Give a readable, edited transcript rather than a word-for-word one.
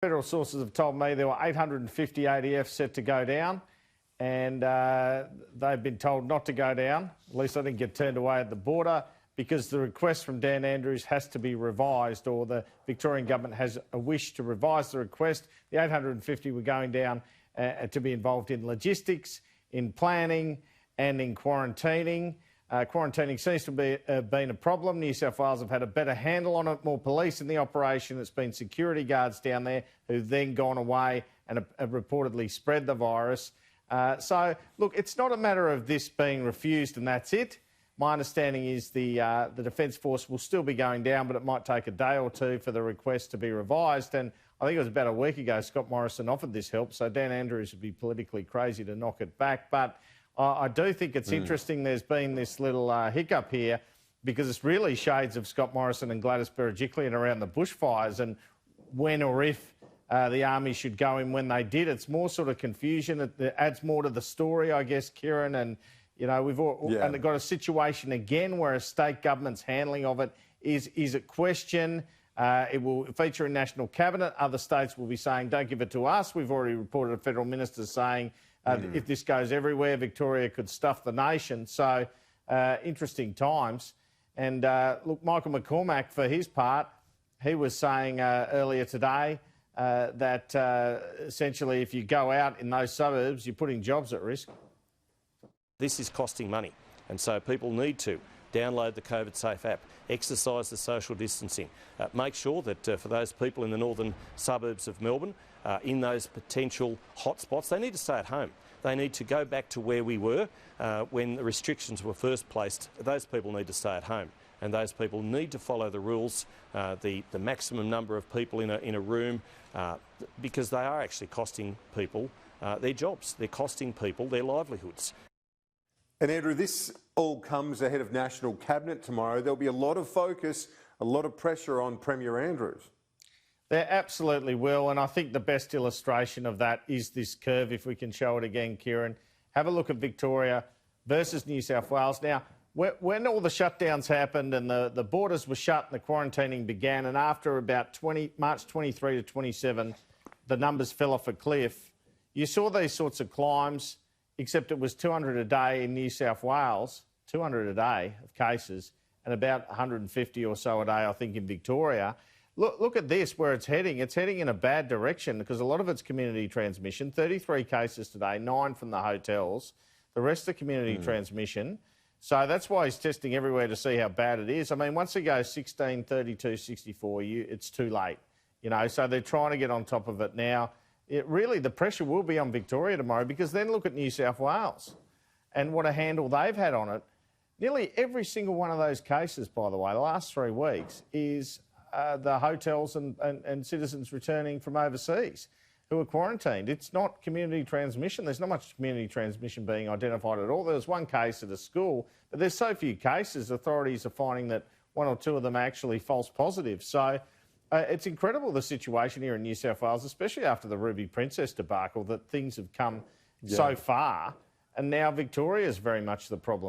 federal sources have told me there were 850 ADF set to go down, and they've been told not to go down. At least I didn't get turned away at the border, because the request from Dan Andrews has to be revised, or the Victorian government has a wish to revise the request. The 850 were going down to be involved in logistics, in planning and in quarantining. Quarantining seems to be been a problem. New South Wales have had a better handle on it, more police in the operation. It's been security guards down there who've then gone away and have reportedly spread the virus. So, look, it's not a matter of this being refused and that's it. My understanding is the Defence Force will still be going down, but it might take a day or two for the request to be revised. And I think it was about a week ago Scott Morrison offered this help, so Dan Andrews would be politically crazy to knock it back. But I do think it's interesting there's been this little hiccup here, because it's really shades of Scott Morrison and Gladys Berejiklian around the bushfires and when or if the army should go in when they did. It's more sort of confusion. It adds more to the story, I guess, Kieran. And, you know, we've got a situation again where a state government's handling of it is at question. It will feature in National Cabinet. Other states will be saying, don't give it to us. We've already reported a federal minister saying, if this goes everywhere, Victoria could stuff the nation. So, interesting times. And, look, Michael McCormack, for his part, he was saying earlier today that essentially if you go out in those suburbs, you're putting jobs at risk. This is costing money, and so people need to download the COVID Safe app, exercise the social distancing, make sure that for those people in the northern suburbs of Melbourne, in those potential hotspots, they need to stay at home. They need to go back to where we were when the restrictions were first placed. Those people need to stay at home, and those people need to follow the rules, the maximum number of people in a room, because they are actually costing people their jobs. They're costing people their livelihoods. And Andrew, this all comes ahead of National Cabinet tomorrow. There'll be a lot of focus, a lot of pressure on Premier Andrews. There absolutely will, and I think the best illustration of that is this curve, if we can show it again, Kieran. Have a look at Victoria versus New South Wales. Now, when all the shutdowns happened and the borders were shut and the quarantining began, and after about March 23 to 27, the numbers fell off a cliff, you saw these sorts of climbs, except it was 200 a day in New South Wales, 200 a day of cases, and about 150 or so a day, I think, in Victoria. Look at this, where it's heading. It's heading in a bad direction because a lot of it's community transmission. 33 cases today, 9 from the hotels. The rest are community transmission. So that's why he's testing everywhere to see how bad it is. I mean, once it goes 16, 32, 64, it's too late. You know, so they're trying to get on top of it now. Really, the pressure will be on Victoria tomorrow, because then look at New South Wales and what a handle they've had on it. Nearly every single one of those cases, by the way, the last 3 weeks, is the hotels and citizens returning from overseas who are quarantined. It's not community transmission. There's not much community transmission being identified at all. There was one case at a school, but there's so few cases, authorities are finding that 1 or 2 of them are actually false positives. So it's incredible, the situation here in New South Wales, especially after the Ruby Princess debacle, that things have come so far, and now Victoria is very much the problem.